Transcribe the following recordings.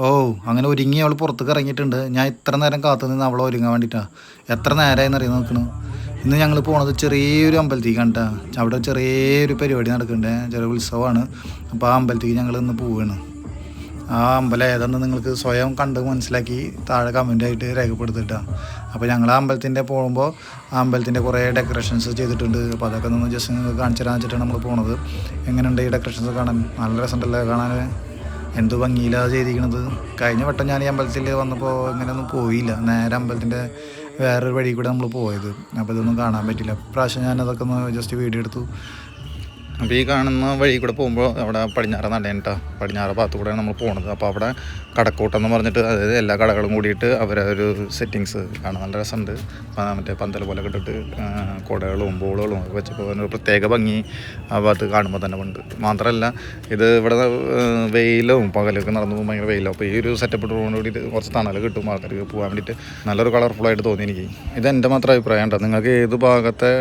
ഓ അങ്ങനെ ഒരുങ്ങി അവൾ പുറത്തേക്ക് ഇറങ്ങിയിട്ടുണ്ട്. ഞാൻ ഇത്ര നേരം കാത്തു നിന്ന് അവളെ ഒരുങ്ങാൻ വേണ്ടിയിട്ടാണ്. എത്ര നേരമായെന്ന് അറിയാൻ നോക്കണം. ഇന്ന് ഞങ്ങൾ പോണത് ചെറിയൊരു അമ്പലത്തേക്കാണ് കേട്ടോ. അവിടെ ചെറിയൊരു പരിപാടി നടക്കുന്നുണ്ട്, ചെറിയ ഉത്സവമാണ്. അപ്പോൾ ആ അമ്പലത്തേക്ക് ഞങ്ങൾ ഇന്ന് പോവുകയാണ്. ആ അമ്പലം ഏതാണെന്ന് നിങ്ങൾക്ക് സ്വയം കണ്ട് മനസ്സിലാക്കി താഴെ കമൻ്റായിട്ട് രേഖപ്പെടുത്തിയിട്ടാണ്. അപ്പോൾ ഞങ്ങൾ ആ അമ്പലത്തിൻ്റെ പോകുമ്പോൾ ആ അമ്പലത്തിൻ്റെ കുറേ ഡെക്കറേഷൻസ് ചെയ്തിട്ടുണ്ട്. അപ്പോൾ അതൊക്കെ ഒന്ന് ജസ്റ്റ് നിങ്ങൾക്ക് കാണിച്ചു തരാൻ വെച്ചിട്ടാണ് നമ്മൾ പോണത്. എങ്ങനെയുണ്ട് ഈ ഡെക്കറേഷൻസ് കാണാൻ? നല്ല രസമുണ്ടല്ലേ കാണാൻ? എന്ത് ഭംഗിയിലാണ് ചെയ്തിരിക്കണത്. കഴിഞ്ഞ വട്ടം ഞാൻ ഈ അമ്പലത്തിൽ വന്നപ്പോൾ ഇങ്ങനെയൊന്നും പോയില്ല. നേരെ അമ്പലത്തിൻ്റെ വേറൊരു വഴി കൂടെ നമ്മൾ പോയത്. അപ്പോൾ ഇതൊന്നും കാണാൻ പറ്റില്ല. പ്രാവശ്യം ഞാനതൊക്കെ ഒന്ന് ജസ്റ്റ് വീഡിയോ എടുത്തു. അപ്പോൾ ഈ കാണുന്ന വഴി കൂടെ പോകുമ്പോൾ അവിടെ പടിഞ്ഞാറ് നടയാണ് കേട്ടോ. പടിഞ്ഞാറ് ഭാഗത്ത് കൂടെയാണ് നമ്മൾ പോകുന്നത്. അപ്പോൾ അവിടെ കടക്കൂട്ടെന്ന് പറഞ്ഞിട്ട്, അതായത് എല്ലാ കടകളും കൂടിയിട്ട് അവരൊരു സെറ്റിങ്സ് കാണാൻ നല്ല രസമുണ്ട്. മറ്റേ പന്തൽ പോലെ ഇട്ടിട്ട് കുടകളും ബോളുകളും ഒക്കെ വെച്ചപ്പോൾ ഒരു പ്രത്യേക ഭംഗി ആ ഭാഗത്ത് കാണുമ്പോൾ തന്നെ ഉണ്ട്. മാത്രമല്ല ഇത് ഇവിടെ വെയിലും പകലൊക്കെ നടന്നു പോകുമ്പോൾ ഭയങ്കര വെയിലും. അപ്പോൾ ഈ ഒരു സെറ്റപ്പ് കൂടിയിട്ട് കുറച്ച് തണൽ കിട്ടും ആൾക്കാർക്ക് പോകാൻ വേണ്ടിയിട്ട്. നല്ലൊരു കളർഫുള്ളായിട്ട് തോന്നി എനിക്ക്. ഇതെൻ്റെ മാത്രം അഭിപ്രായം കേട്ടോ. നിങ്ങൾക്ക് ഏത് ഭാഗത്തെ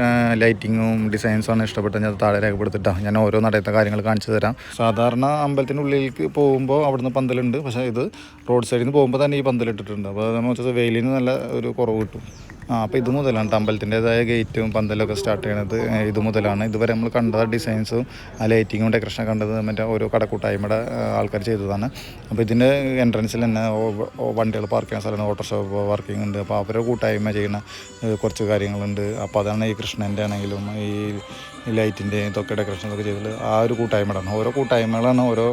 ലൈറ്റിങ്ങും ഡിസൈൻസുമാണ് ഇഷ്ടപ്പെട്ടത് ഞാൻ താഴെ രേഖപ്പെടുത്തിട്ട് ഞാൻ ഓരോ നടത്ത കാര്യങ്ങൾ കാണിച്ചു തരാം. സാധാരണ അമ്പലത്തിനുള്ളിലേക്ക് പോകുമ്പോൾ അവിടുന്ന് പന്തലുണ്ട്. പക്ഷേ ഇത് റോഡ് സൈഡിൽ നിന്ന് പോകുമ്പോൾ തന്നെ ഈ പന്തലിട്ടിട്ടുണ്ട്. അപ്പോൾ അതെന്ന് വെച്ചാൽ വെയിലിന് നല്ല ഒരു കുറവ് കിട്ടും. അപ്പോൾ ഇത് മുതലാണ് അമ്പലത്തിൻ്റെതായ ഗേറ്റും പന്തലൊക്കെ സ്റ്റാർട്ട് ചെയ്യണത് ഇത് മുതലാണ്. ഇതുവരെ നമ്മൾ കണ്ട ഡിസൈൻസും ആ ലൈറ്റിങ്ങും ഡെക്കറേഷനും കണ്ടത് മറ്റേ ഓരോ കടക്കൂട്ടായ്മയുടെ ആൾക്കാർ ചെയ്തതാണ്. അപ്പോൾ ഇതിൻ്റെ എൻട്രൻസിൽ തന്നെ വണ്ടികൾ പാർക്ക് ചെയ്യുന്ന സ്ഥലമാണ്, ഓട്ടോറിക്ഷ പാർക്കിംഗ് ഉണ്ട്. അപ്പോൾ അവരെ കൂട്ടായ്മ ചെയ്യുന്ന കുറച്ച് കാര്യങ്ങളുണ്ട്. അപ്പോൾ അതാണ് ഈ കൃഷ്ണൻ്റെ ആണെങ്കിലും ഈ ലൈറ്റിൻ്റെ ഇതൊക്കെ ഡെക്കറേഷനൊക്കെ ചെയ്തിട്ട് ആ ഒരു കൂട്ടായ്മയാണ്. ഓരോ കൂട്ടായ്മകളാണ് ഓരോ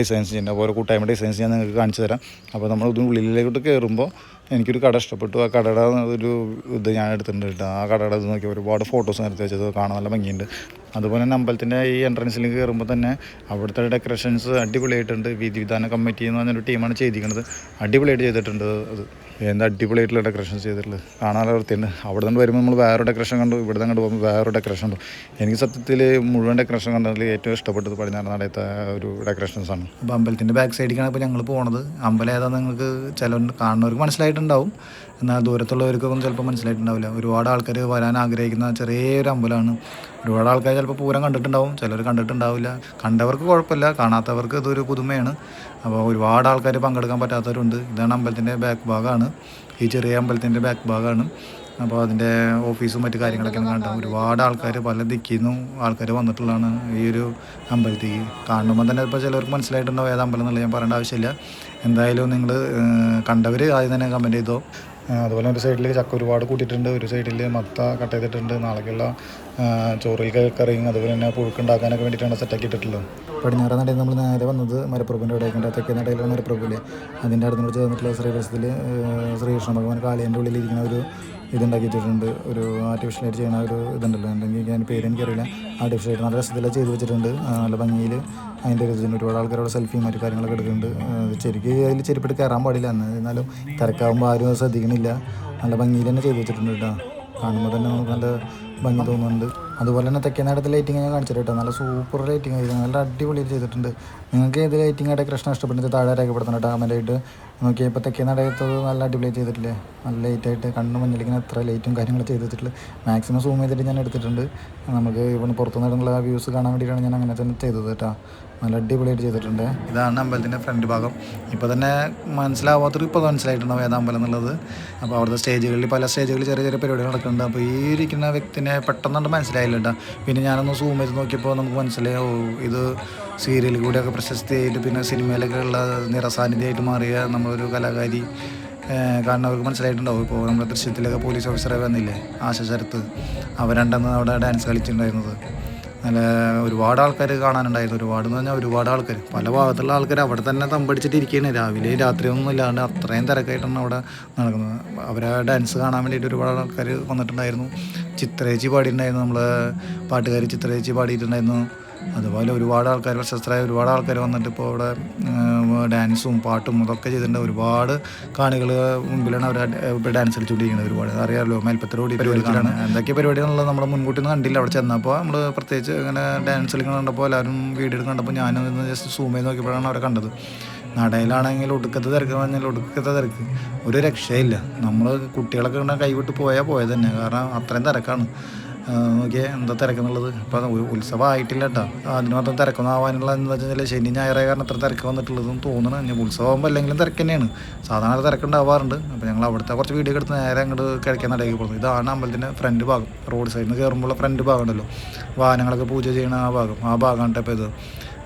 ഡിസൈൻസ് ചെയ്യുന്നത്. ഓരോ കൂട്ടായ്മ ഡിസൈൻസ് ഞാൻ നിങ്ങൾക്ക് കാണിച്ചു തരാം. അപ്പോൾ നമ്മൾ ഇത് ഉള്ളിലോട്ട് കയറുമ്പോൾ എനിക്കൊരു കട ഇഷ്ടപ്പെട്ടു. ആ കടയുടെ ഒരു ഇത് ഞാൻ എടുത്തിട്ടുണ്ട് കേട്ടോ. ആ കടയുടെ ഇത് നോക്കി ഒരുപാട് ഫോട്ടോസ് നിർത്തി വെച്ചത് കാണാൻ നല്ല ഭംഗിയുണ്ട്. അതുപോലെ തന്നെ അമ്പലത്തിൻ്റെ ഈ എൻട്രൻസിലേക്ക് കയറുമ്പോൾ തന്നെ അവിടുത്തെ ഡെക്കറേഷൻസ് അടിപൊളിയായിട്ടുണ്ട്. വിധാന കമ്മിറ്റി എന്ന് പറഞ്ഞൊരു ടീമാണ് ചെയ്തിരിക്കുന്നത്. അടിപൊളിയായിട്ട് ചെയ്തിട്ടുണ്ട്. അത് എന്താ അടിപൊളിയായിട്ടുള്ള ഡെക്കറേഷൻസ് ചെയ്തിട്ടുള്ളത്, കാണാൻ വൃത്തിയുണ്ട്. അവിടെ നിന്ന് വരുമ്പോൾ നമ്മൾ വേറൊരു ഡെക്കറേഷൻ കണ്ടു, ഇവിടെ നിന്ന് കണ്ടു പോകുമ്പോൾ വേറൊരു ഡെക്കറേഷൻ കണ്ടു. എനിക്ക് സത്യത്തിൽ മുഴുവൻ ഡെക്കറേഷൻ കണ്ടതിൽ ഏറ്റവും ഇഷ്ടപ്പെട്ടത് പടിഞ്ഞാറ് നടത്ത ഒരു ഡെക്കറേഷൻസാണ്. അപ്പോൾ അമ്പലത്തിൻ്റെ ബാക്ക് സൈഡിലേക്കാണ് ഇപ്പോൾ ഞങ്ങൾ പോകുന്നത്. അമ്പലം ഏതാണെന്ന് നിങ്ങൾക്ക് ചില കാണുന്നവർക്ക് മനസ്സിലായിട്ടുണ്ടാവും, എന്നാൽ ദൂരത്തുള്ളവർക്കൊന്നും ചിലപ്പോൾ മനസ്സിലായിട്ടുണ്ടാവില്ല. ഒരുപാട് ആൾക്കാർ വരാൻ ആഗ്രഹിക്കുന്ന ചെറിയൊരു അമ്പലമാണ്. ഒരുപാട് ആൾക്കാർ ചിലപ്പോൾ പൂരം കണ്ടിട്ടുണ്ടാവും, ചിലർ കണ്ടിട്ടുണ്ടാവില്ല. കണ്ടവർക്ക് കുഴപ്പമില്ല, കാണാത്തവർക്ക് ഇതൊരു പുതുമയാണ്. അപ്പോൾ ഒരുപാട് ആൾക്കാർ പങ്കെടുക്കാൻ പറ്റാത്തവരുണ്ട്. ഇതാണ് അമ്പലത്തിൻ്റെ ബാക്ക് ഭാഗമാണ്, ഈ ചെറിയ അമ്പലത്തിൻ്റെ ബാക്ക് ഭാഗമാണ്. അപ്പോൾ അതിൻ്റെ ഓഫീസും മറ്റു കാര്യങ്ങളൊക്കെ കണ്ടാൽ ഒരുപാട് ആൾക്കാർ പല ദിക്കിൽ നിന്നും ആൾക്കാർ വന്നിട്ടുള്ളതാണ് ഈ ഒരു അമ്പലത്തേക്ക്. കാണുമ്പോൾ തന്നെ ഇപ്പോൾ ചിലർക്ക് മനസ്സിലായിട്ടുണ്ടാവും ഏത് അമ്പലം എന്നുള്ളത് ഞാൻ പറയേണ്ട ആവശ്യമില്ല. എന്തായാലും നിങ്ങൾ കണ്ടവർ ആദ്യം തന്നെ കമൻറ്റ് ചെയ്തോ. അതുപോലെ ഒരു സൈഡിൽ ചക്ക ഒരുപാട് കൂട്ടിയിട്ടുണ്ട്, ഒരു സൈഡിൽ മത്ത കട്ട് ചെയ്തിട്ടുണ്ട്. നാളേക്കുള്ള ചോറിൽ കറിയും അതുപോലെ തന്നെ പുഴുക്കുണ്ടാക്കാനൊക്കെ വേണ്ടിയിട്ടാണ് സെറ്റാക്കി ഇട്ടിട്ടുള്ളത്. പടിഞ്ഞാറ് നടയിൽ നമ്മൾ നേരെ വന്നത് മരപ്രഭുവിൻ്റെ ഇടയ്ക്കുണ്ട്. തെക്കേ നടയിലുള്ള മരപ്രഭുവിൽ അതിൻ്റെ അടുത്ത് ചേർന്നിട്ടുള്ള ശ്രീകൃഷ്ണത്തിൽ ശ്രീകൃഷ്ണ ഭഗവാൻ കാളിയൻ്റെ ഉള്ളിലിരിക്കുന്ന ഒരു ഇതുണ്ടാക്കിയിട്ടുണ്ട്. ഒരു ആർട്ടിഫിഷ്യലായിട്ട് ചെയ്യുന്ന ഒരു ഇതുണ്ടല്ലോ, എന്തെങ്കിലും ഞാൻ പേര് എനിക്കറിയില്ല. ആർട്ടിഫിഷ്യലായിട്ട് നല്ല രസത്തിലാണ് ചെയ്ത് വെച്ചിട്ടുണ്ട്. നല്ല ഭംഗിയിൽ അതിൻ്റെ ഒരു ഇതിന് ഒരുപാട് ആൾക്കാരോട് സെൽഫിയും മറ്റു കാര്യങ്ങളൊക്കെ എടുക്കുന്നുണ്ട്. ശരിക്കും അതിൽ ചെരുപ്പിട്ട് കയറാൻ പാടില്ല എന്ന്, എന്നാലും തിരക്കാവുമ്പോൾ ആരും ശ്രദ്ധിക്കണില്ല. നല്ല ഭംഗിയിൽ തന്നെ ചെയ്ത് വെച്ചിട്ടുണ്ട് കേട്ടോ. കാണുമ്പോൾ തന്നെ നമുക്ക് നല്ല ഭംഗി തോന്നുന്നുണ്ട്. അതുപോലെ തന്നെ തെക്കേ നടത്തെ ലൈറ്റിങ് ഞാൻ കാണിച്ചിട്ട് കേട്ടോ. നല്ല സൂപ്പർ ലൈറ്റിങ് ആയിരുന്നു, നല്ല അടിപൊളിയായിട്ട് ചെയ്തിട്ടുണ്ട്. നിങ്ങൾക്ക് ഏത് ലൈറ്റിംഗ് ഡെക്കറേഷൻ ഇഷ്ടപ്പെട്ടത് താഴെ രേഖപ്പെടുത്തണം കേട്ടോ കമൻറ്റായിട്ട്. നോക്കിയാൽ ഇപ്പോൾ തെക്കേ നടയത്തത് നല്ല അടിപൊളിയായിട്ട് ചെയ്തിട്ടില്ലേ, നല്ല ലൈറ്റായിട്ട് കണ്ണ് മുന്നിലിങ്ങനെ എത്ര ലൈറ്റും കാര്യങ്ങളും ചെയ്ത് വെച്ചിട്ടുള്ളത്. മാക്സിമം സൂം ചെയ്തിട്ട് ഞാൻ എടുത്തിട്ടുണ്ട്. നമുക്ക് ഇവിടെ പുറത്തു നിന്നുള്ള വ്യൂസ് കാണാൻ വേണ്ടിയിട്ടാണ് ഞാൻ അങ്ങനെ തന്നെ ചെയ്തത് കേട്ടോ. നല്ല അടിപൊളിയായിട്ട് ചെയ്തിട്ടുണ്ട്. ഇതാണ് അമ്പലത്തിൻ്റെ ഫ്രണ്ട് ഭാഗം. ഇപ്പോൾ തന്നെ മനസ്സിലാവാത്തവർ ഇപ്പോൾ മനസ്സിലായിട്ടുണ്ടാവും ഏതാ അമ്പലം എന്നുള്ളത്. അപ്പോൾ അവിടുത്തെ സ്റ്റേജുകളിൽ പല സ്റ്റേജുകളിൽ ചെറിയ ചെറിയ പരിപാടികൾ നടക്കുന്നുണ്ട്. അപ്പോൾ ഈ ഇരിക്കുന്ന വ്യക്തിനെ പെട്ടെന്നുണ്ട് മനസ്സിലായില്ല കേട്ടോ. പിന്നെ ഞാനൊന്ന് സൂം ചെയ്ത് നോക്കിയപ്പോൾ നമുക്ക് മനസ്സിലായി, ഓ ഇത് സീരിയലിൽ കൂടെയൊക്കെ പ്രശസ്തിയായിട്ട് പിന്നെ സിനിമയിലൊക്കെ ഉള്ള നിറസാന്നിധ്യമായിട്ട് മാറിയ നമ്മളൊരു കലാകാരി കാണുന്നവർക്ക് മനസ്സിലായിട്ടുണ്ടാവും. ഇപ്പോൾ നമ്മുടെ ദൃശ്യത്തിലൊക്കെ പോലീസ് ഓഫീസറെ വന്നില്ലേ, ആശ ശരത്ത്, അവരുണ്ടെന്ന് അവിടെ ഡാൻസ് കളിച്ചിട്ടുണ്ടായിരുന്നത്. നല്ല ഒരുപാട് ആൾക്കാർ കാണാനുണ്ടായിരുന്നു. ഒരുപാടെന്ന് പറഞ്ഞാൽ ഒരുപാട് ആൾക്കാർ, പല ഭാഗത്തുള്ള ആൾക്കാർ അവിടെ തന്നെ തമ്പടിച്ചിട്ടിരിക്കുകയാണ്. രാവിലെ രാത്രിയൊന്നും ഇല്ലാണ്ട് അത്രയും തിരക്കായിട്ടാണ് അവിടെ നടക്കുന്നത്. അവരെ ഡാൻസ് കാണാൻ വേണ്ടിയിട്ട് ഒരുപാട് ആൾക്കാർ വന്നിട്ടുണ്ടായിരുന്നു. ചിത്രേച്ചി പാടിയിട്ടുണ്ടായിരുന്നു, നമ്മൾ പാട്ടുകാർ ചിത്രേച്ചി പാടിയിട്ടുണ്ടായിരുന്നു. അതുപോലെ ഒരുപാട് ആൾക്കാർ, പ്രശസ്തരായ ഒരുപാട് ആൾക്കാർ വന്നിട്ട് ഇപ്പോൾ ഇവിടെ ഡാൻസും പാട്ടും അതൊക്കെ ചെയ്തിട്ടുണ്ട്. ഒരുപാട് കാണികൾ മുമ്പിലാണ് അവർ ഡാൻസ് കളിച്ചുകൊണ്ടിരിക്കുന്നത്. ഒരുപാട് അറിയാമല്ലോ, മേൽപ്പത്തൂർ പരിപാടികളാണ്. എന്തൊക്കെ പരിപാടികളുള്ളത് നമ്മൾ മുൻകൂട്ടി ഒന്നും കണ്ടില്ല. അവിടെ ചെന്നപ്പോൾ നമ്മൾ പ്രത്യേകിച്ച് ഇങ്ങനെ ഡാൻസ് കളിക്കുന്ന കണ്ടപ്പോൾ എല്ലാവരും വീഡിയോ എടുത്ത് കണ്ടപ്പോൾ ഞാനൊന്ന് ജസ്റ്റ് സൂം ചെയ്ത് നോക്കിയപ്പോഴാണ് അവരെ കണ്ടത്. നടയിലാണെങ്കിൽ ഒടുക്കത്തെ തിരക്ക് പറഞ്ഞാൽ ഒടുക്കത്തെ തിരക്ക്, ഒരു രക്ഷയില്ല. നമ്മൾ കുട്ടികളൊക്കെ കൈവിട്ട് പോയാൽ പോയത് തന്നെ, കാരണം അത്രയും തിരക്കാണ്. നോക്കിയാൽ എന്താ തിരക്കെന്നുള്ളത്. ഇപ്പോൾ ഉത്സവം ആയിട്ടില്ല കേട്ടോ, അതിന് മാത്രം തിരക്കൊന്നും ആവാനുള്ള എന്താ വെച്ചാൽ ശനി ഞായറായ കാരണം ഇത്ര തിരക്ക് വന്നിട്ടുള്ളതും തോന്നുന്നു. ഞാൻ ഉത്സവമാകുമ്പോൾ അല്ലെങ്കിലും തിരക്ക് തന്നെയാണ്, സാധാരണ തിരക്കുണ്ടാവാറുണ്ട്. അപ്പോൾ ഞങ്ങൾ അവിടുത്തെ കുറച്ച് വീഡിയോ എടുത്ത് നേരെ അങ്ങോട്ട് കിഴക്കേ നടയിൽ പോകുന്നത്. ഇതാണ് അമ്പലത്തിൻ്റെ ഫ്രണ്ട് ഭാഗം, റോഡ് സൈഡിൽ നിന്ന് കയറുമ്പോൾ ഫ്രണ്ട് ഭാഗം ഉണ്ടല്ലോ, വാഹനങ്ങളൊക്കെ പൂജ ചെയ്യുന്ന ആ ഭാഗമാണ് ഇപ്പോൾ ഇത്.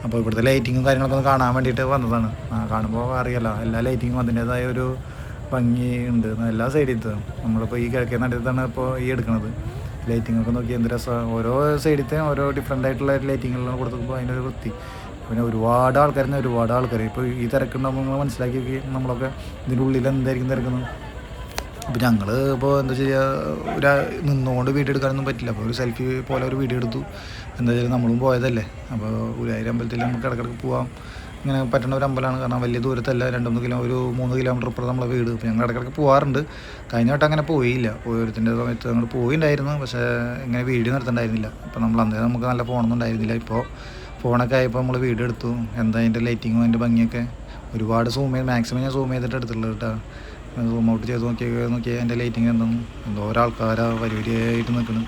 അപ്പോൾ ഇവിടുത്തെ ലൈറ്റിങ്ങും കാര്യങ്ങളൊക്കെ ഒന്ന് കാണാൻ വേണ്ടിയിട്ട് വന്നതാണ്. കാണുമ്പോൾ അറിയാലോ, എല്ലാ ലൈറ്റിങ്ങും അതിൻ്റേതായ ഒരു ഭംഗി ഉണ്ട് എല്ലാ സൈഡിലത്തെ. നമ്മളിപ്പോൾ ഈ കിഴക്കേ നടത്താണ് ഇപ്പോൾ ഈ എടുക്കുന്നത്. ലൈറ്റിങ്ങൊക്കെ നോക്കി എന്ത് രസമാണ്, ഓരോ സൈഡിലത്തെ ഓരോ ഡിഫറെൻ്റ് ആയിട്ടുള്ള ലൈറ്റിങ്ങെല്ലാം കൊടുക്കുമ്പോൾ അതിൻ്റെ ഒരു വൃത്തി. പിന്നെ ഒരുപാട് ആൾക്കാർ ഇപ്പോൾ ഈ തിരക്കുണ്ടാകുമ്പോൾ നമ്മൾ മനസ്സിലാക്കി നമ്മളൊക്കെ ഇതിൻ്റെ ഉള്ളിൽ എന്തായിരിക്കും തിരക്കുന്നത്. അപ്പോൾ ഞങ്ങൾ ഇപ്പോൾ എന്താ ചെയ്യുക, നിന്നുകൊണ്ട് വീഡിയോ എടുക്കാനൊന്നും പറ്റില്ല. അപ്പോൾ ഒരു സെൽഫി പോലെ ഒരു വീഡിയോ എടുത്തു. എന്താ വെച്ചാൽ നമ്മളും പോയതല്ലേ, അപ്പോൾ ഗുരുവായൂർ അമ്പലത്തിൽ നമുക്ക് ഇടയ്ക്കിടയ്ക്ക് പോകാം, ഇങ്ങനെ പറ്റുന്ന ഒരു അമ്പലമാണ്. കാരണം വലിയ ദൂരത്തല്ല, 3 കിലോമീറ്റർ ഇപ്പുറം നമ്മളെ വീട്. അപ്പോൾ ഞങ്ങൾ ഇടയ്ക്കിടയ്ക്ക് പോകാറുണ്ട്. കഴിഞ്ഞ വട്ടം അങ്ങനെ പോയില്ല, ഓരോരുത്തിൻ്റെ സമയത്ത് ഞങ്ങൾ പോയിട്ടുണ്ടായിരുന്നു, പക്ഷേ ഇങ്ങനെ വീഡിയോ നിർത്തണ്ടായിരുന്നില്ല. അപ്പോൾ നമ്മൾ അന്നേരം നമുക്ക് നല്ല ഫോണൊന്നും ഉണ്ടായിരുന്നില്ല. ഇപ്പോൾ ഫോണൊക്കെ ആയപ്പോൾ നമ്മൾ വീഡിയോ എടുത്തു. എന്താ അതിൻ്റെ ലൈറ്റിങ്ങും അതിൻ്റെ ഭംഗിയൊക്കെ ഒരുപാട് മാക്സിമം ഞാൻ സൂം ചെയ്തിട്ട് എടുത്തിട്ടുള്ളത് കേട്ടോ. സൂം ഔട്ട് ചെയ്ത് നോക്കിയാൽ എൻ്റെ ലൈറ്റിങ് എന്തോ ആൾക്കാരാ വരിവരിയായിട്ട് നിൽക്കുന്നു.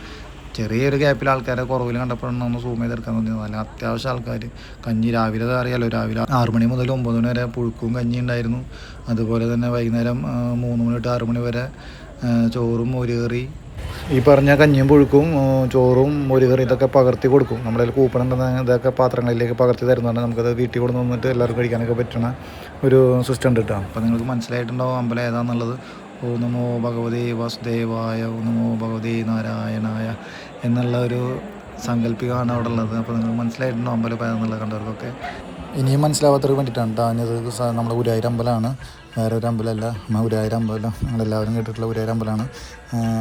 ചെറിയൊരു ഗ്യാപ്പിൽ ആൾക്കാരെ കുറവിൽ കണ്ടപ്പോഴാണ് ഒന്ന് സൂം ചെയ്തെടുക്കാൻ തോന്നിയത്. നല്ല അത്യാവശ്യം ആൾക്കാർ. കഞ്ഞി രാവിലെ അറിയാലോ, രാവിലെ 6 മണി മുതൽ 9 മണി വരെ പുഴുക്കും കഞ്ഞി ഉണ്ടായിരുന്നു. അതുപോലെ തന്നെ വൈകുന്നേരം 3 മണി തൊട്ട് 6 മണി വരെ ചോറും മോരുകറി. ഈ പറഞ്ഞ കഞ്ഞിയും പുഴുക്കും ചോറും മോരുകറി ഇതൊക്കെ പകർത്തി കൊടുക്കും. നമ്മുടെ കയ്യിൽ കൂപ്പൺ ഉണ്ടെന്ന് ഇതൊക്കെ പാത്രങ്ങളിലേക്ക് പകർത്തി തരുന്നതാണ്. നമുക്കത് വീട്ടിൽ കൊണ്ടു വന്നിട്ട് എല്ലാവർക്കും കഴിക്കാനൊക്കെ പറ്റുന്ന ഒരു സിസ്റ്റം ഉണ്ട് കേട്ടോ. അപ്പോൾ നിങ്ങൾക്ക് മനസ്സിലായിട്ടുണ്ടാവും അമ്പലം ഏതാണെന്നുള്ളത്. ഓ നമോ ഭഗവതേ വാസുദേവായ, ഓ നമോ ഭഗവതേ നാരായണായ എന്നുള്ള ഒരു സങ്കല്പികമാണ് അവിടെ ഉള്ളത്. അപ്പോൾ നിങ്ങൾക്ക് മനസ്സിലായിട്ടുണ്ടോ അമ്പലം ഏതാണെന്നുള്ളത് കണ്ടവർക്കൊക്കെ. ഇനിയും മനസ്സിലാവാത്തവർക്ക് വേണ്ടിയിട്ടാണ് കേട്ടോ. അതിനത് നമ്മുടെ ഗുരുവായൂർ അമ്പലമാണ്, വേറെ ഒരു അമ്പലമല്ല. ഗുരുവായൂർ അമ്പലം നമ്മളെല്ലാവരും കേട്ടിട്ടുള്ള ഗുരുവായൂർ അമ്പലമാണ്.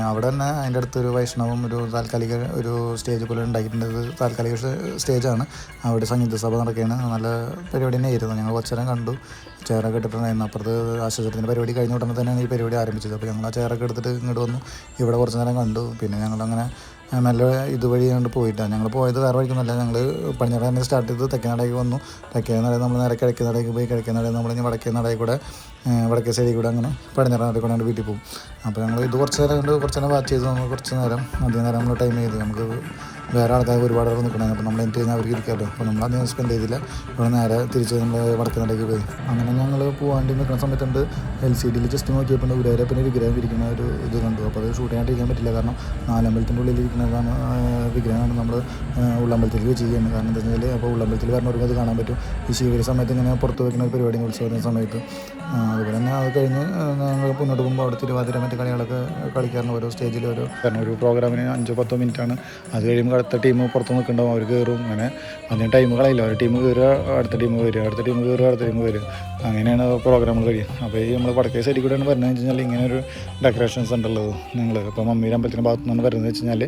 അവിടെ തന്നെ അതിൻ്റെ അടുത്തൊരു വൈഷ്ണവും ഒരു താൽക്കാലിക ഒരു സ്റ്റേജ് പോലെ ഉണ്ടാക്കിയിട്ടുണ്ട്. താൽക്കാലിക സ്റ്റേജാണ്. അവിടെ സംഗീത സഭ നടക്കുകയാണ്. നല്ല പരിപാടി തന്നെ ആയിരുന്നു. ഞങ്ങൾ കുറച്ച് നേരം കണ്ടു, ചെയറൊക്കെ ഇട്ടിട്ടുണ്ടായിരുന്നു. അപ്പുറത്ത് ആശുപത്രിൻ്റെ പരിപാടി കഴിഞ്ഞ ഉടനെ തന്നെയാണ് ഈ പരിപാടി ആരംഭിച്ചത്. അപ്പോൾ ഞങ്ങൾ ആ ചെയറൊക്കെ എടുത്തിട്ട് ഇങ്ങോട്ട് വന്നു. ഇവിടെ കുറച്ച് നേരം കണ്ടു. പിന്നെ ഞങ്ങളങ്ങനെ നല്ല ഇതുവഴി കൊണ്ട് പോയിട്ടാണ് ഞങ്ങൾ പോയത്. വേറെ വഴിക്കൊന്നുമല്ല, ഞങ്ങൾ പടിഞ്ഞാറ് തന്നെ സ്റ്റാർട്ട് ചെയ്ത് തെക്കേ നടയിൽ വന്നു. തെക്കേ നടയിൽ നമ്മൾ നേരെ കിഴക്കേ നടയിൽ പോയി. കിഴക്കേ നടയിൽ നമ്മൾ ഇനി വടക്കേ നടയിൽ കൂടെ, വടക്കേ സൈഡിൽ കൂടെ അങ്ങനെ പടിഞ്ഞാറ് നടയിൽ കൂടെ വീട്ടിൽ പോകും. അപ്പോൾ ഞങ്ങൾ ഇത് കുറച്ച് നേരം കൊണ്ട് കുറച്ച് നേരം വാച്ച് ചെയ്ത് നമ്മൾ കുറച്ച് നേരം അധികം നേരം നമ്മൾ ടൈം ചെയ്ത്. നമുക്ക് വേറെ ആൾക്കാർ ഒരുപാട് പേർ നിൽക്കണം. അപ്പോൾ നമ്മൾ എനിക്ക് കഴിഞ്ഞാൽ അവർക്ക് ഇരിക്കാമല്ലോ. അപ്പോൾ നമ്മൾ അധികം സ്പെൻഡ് ചെയ്തില്ല. ഇവിടെ നേരെ തിരിച്ച് നമ്മൾ വടക്കേ നടയിൽ പോയി. അങ്ങനെ ഞങ്ങൾ പോകാണ്ട് നിൽക്കുന്ന സമയത്തുണ്ട് LCD ജസ്റ്റ് നോക്കിയപ്പോൾ ഗുരുവായൂർ പിന്നെ വിഗ്രഹം ഇരിക്കുന്ന ഒരു ഇത് കണ്ടു. അപ്പോൾ അത് ഷൂട്ട് ചെയ്യാണ്ടിരിക്കാൻ പറ്റില്ല, കാരണം നാലമ്പലത്തിൻ്റെ ഉള്ളിൽ ഇരിക്കുന്നതാണ് വിഗ്രഹമാണ്. നമ്മൾ ഉള്ളമ്പലത്തിലേക്ക് വെച്ച് ചെയ്യുന്നത്. കാരണം എന്താ വെച്ചാൽ അപ്പോൾ ഉള്ളമ്പലത്തിൽ വരണവർക്ക് അത് കാണാൻ പറ്റും. ഈ ശിവരി സമയത്ത് ഇങ്ങനെ പുറത്ത് വെക്കുന്ന ഒരു പരിപാടി ഉത്സവത്തിന് സമയത്ത്. അതുപോലെ തന്നെ അത് കഴിഞ്ഞ് ഞങ്ങൾ മുന്നോട്ട് പോകുമ്പോൾ അവിടെ തിരുവാതിര മറ്റു കളികളൊക്കെ കളിക്കാറുണ്ട്. ഓരോ സ്റ്റേജിൽ കാരണം ഒരു പ്രോഗ്രാമിന് 5-10 മിനിറ്റാണ്. അത് കഴിയുമ്പോൾ അടുത്ത ടീം പുറത്ത് നിൽക്കുന്നുണ്ടാവും, അവർ കയറും. അങ്ങനെ അതിന് ടൈം കളയില്ല. ഒരു ടീം കയറുക, അടുത്ത ടീം വരിക, അടുത്ത ടീം കയറുക, അടുത്ത ടീം വരിക. അങ്ങനെയാണ് പ്രോഗ്രാമുകൾ കഴിയും. അപ്പോൾ ഈ നമ്മൾ വടക്കേ സൈഡിൽ കൂടെയാണ് വരുന്നത് വെച്ച് കഴിഞ്ഞാൽ ഇങ്ങനെ ഒരു ഡെക്കറേഷൻസ് ഉണ്ടല്ലോ. നിങ്ങൾ ഇപ്പോൾ മമ്മീര അമ്പലത്തിൻ്റെ ഭാഗത്തു നിന്നാണ് വരുന്നത് വെച്ച് കഴിഞ്ഞാൽ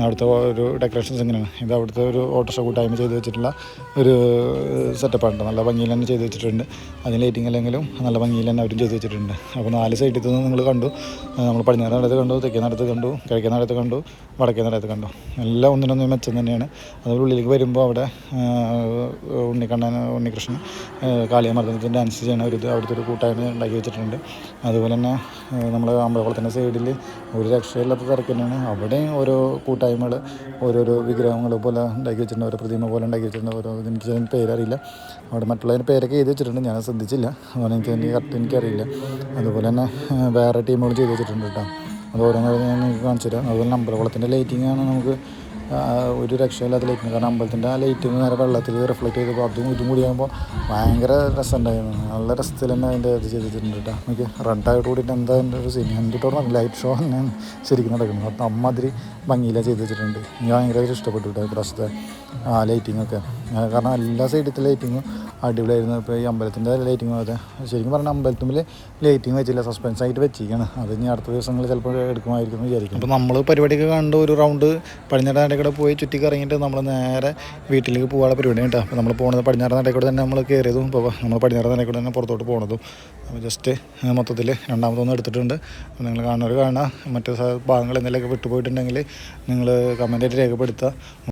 അവിടുത്തെ ഒരു ഡെക്കറേഷൻസ് ഇങ്ങനെയാണ്. ഇത് അവിടുത്തെ ഒരു ഓട്ടോറിക്ഷ കൂട്ടായ്മ ചെയ്ത് വെച്ചിട്ടുള്ള ഒരു സെറ്റപ്പാണ്. നല്ല ഭംഗിയിൽ തന്നെ ചെയ്ത് വെച്ചിട്ടുണ്ട്. അതിന് ലൈറ്റിംഗ് അല്ലെങ്കിലും നല്ല ഭംഗിയിൽ തന്നെ അവരും ചെയ്ത് വെച്ചിട്ടുണ്ട്. അപ്പോൾ 4 സൈഡിൽ നിന്ന് നിങ്ങൾ കണ്ടു. നമ്മൾ പടിഞ്ഞാറ് നടത്ത് കണ്ടു, തെക്കേ നടത്ത് കണ്ടു, കിഴക്കേ നടത്ത് കണ്ടു, വടക്കേ നടത്ത് കണ്ടു. എല്ലാം ഒന്നിനൊന്നും മെച്ചം തന്നെയാണ്. അതുപോലെ ഉള്ളിലേക്ക് വരുമ്പോൾ അവിടെ ഉണ്ണികൃഷ്ണൻ കാളിയമർദ്ദനത്തിന് ഡാൻസ് ചെയ്യണ ഒരു അവിടുത്തെ ഒരു കൂട്ടായ്മ ഉണ്ടാക്കി വെച്ചിട്ടുണ്ട്. അതുപോലെ തന്നെ നമ്മുടെ അമ്പലക്കുളത്തിൻ്റെ സൈഡിൽ ഒരു രക്ഷയില്ലാത്ത തിരക്ക് തന്നെയാണ്. അവിടെയും ഓരോ കൂട്ടായ്മകൾ ഓരോരോ വിഗ്രഹങ്ങൾ പോലെ ഉണ്ടാക്കി വെച്ചിട്ടുണ്ട്, ഓരോ പ്രതിമ പോലെ ഉണ്ടാക്കി വെച്ചിട്ടുണ്ട്. ഓരോ എനിക്ക് പേരറിയില്ല. അവിടെ മറ്റുള്ളതിന് പേരൊക്കെ എഴുതി വെച്ചിട്ടുണ്ട്, ഞാൻ ശ്രദ്ധിച്ചില്ല. അതുപോലെ കറക്റ്റ് എനിക്കറിയില്ല. അതുപോലെ തന്നെ വേറെ ടീമുകൾ ചെയ്ത് വെച്ചിട്ടുണ്ട് കേട്ടോ. അത് ഓരോന്ന് ഞാൻ നിങ്ങൾക്ക് കാണിച്ചു തരാം. അതുപോലെ അമ്പലക്കുളത്തിൻ്റെ ലൈറ്റിങ്ങാണ് നമുക്ക് ഒരു രക്ഷയില്ലാത്ത ലൈറ്റിങ്. കാരണം അമ്പലത്തിൻ്റെ ആ ലൈറ്റിങ് നേരെ വെള്ളത്തിൽ റിഫ്ലക്റ്റ് ചെയ്തപ്പോൾ അതും ഇതും കൂടി ആകുമ്പോൾ ഭയങ്കര രസമുണ്ടായിരുന്നു. നല്ല രസത്തിൽ തന്നെ അതിൻ്റെ ഇത് ചെയ്തിട്ടുണ്ട് കേട്ടോ. എനിക്ക് റെഡായിട്ട് കൂടിയിട്ട് എന്താ എൻ്റെ ഒരു സീൻ എന്തിട്ടോളം ലൈറ്റ് ഷോ തന്നെയാണ് ശരിക്കും നടക്കുന്നത്. അപ്പം അമ്മാതിരി ഭംഗിയിലാണ് ചെയ്ത് വെച്ചിട്ടുണ്ട്. എനിക്ക് ഭയങ്കരമായിട്ട് ഇഷ്ടപ്പെട്ടു കേട്ടോ ഇപ്രാവശ്യത്തെ ലൈറ്റിങ്ങൊക്കെ. കാരണം എല്ലാ സൈഡിലത്തെ ലൈറ്റിങ്ങും അടിപൊളിയായിരുന്നു. ഇപ്പോൾ ഈ അമ്പലത്തിൻ്റെ ലൈറ്റിങ്ങും അതെ ശരിക്കും പറഞ്ഞാൽ അമ്പലത്തിൽ ലൈറ്റിങ് വെച്ചില്ല, സസ്പെൻസ് ആയിട്ട് വെച്ചിരിക്കുകയാണ്. അത് ഇനി അടുത്ത ദിവസങ്ങളിൽ ചിലപ്പോൾ എടുക്കുമായിരിക്കും എന്ന് വിചാരിക്കും. അപ്പോൾ നമ്മൾ പരിപാടിയൊക്കെ കണ്ട് ഒരു റൗണ്ട് പടിഞ്ഞാറ് നടയിൽ പോയി ചുറ്റി കറങ്ങിയിട്ട് നമ്മൾ നേരെ വീട്ടിലേക്ക് പോകാനുള്ള പരിപാടി കേട്ടോ. അപ്പോൾ നമ്മൾ പോകുന്നത് പടിഞ്ഞാറ് നടയിൽ കൂടെ തന്നെ നമ്മൾ കയറിയതും ഇപ്പോൾ നമ്മൾ പടിഞ്ഞാറ് നടയിൽ കൂടെ തന്നെ പുറത്തോട്ട് പോകുന്നതും. അപ്പോൾ ജസ്റ്റ് മൊത്തത്തിൽ രണ്ടാമതൊന്നും എടുത്തിട്ടുണ്ട്. നിങ്ങൾ കാണുന്നവർ കാണുക. മറ്റു ഭാഗങ്ങൾ എന്തെങ്കിലുമൊക്കെ വിട്ടുപോയിട്ടുണ്ടെങ്കിൽ നിങ്ങൾ കമൻറ്റായിട്ട് രേഖപ്പെടുത്തുക.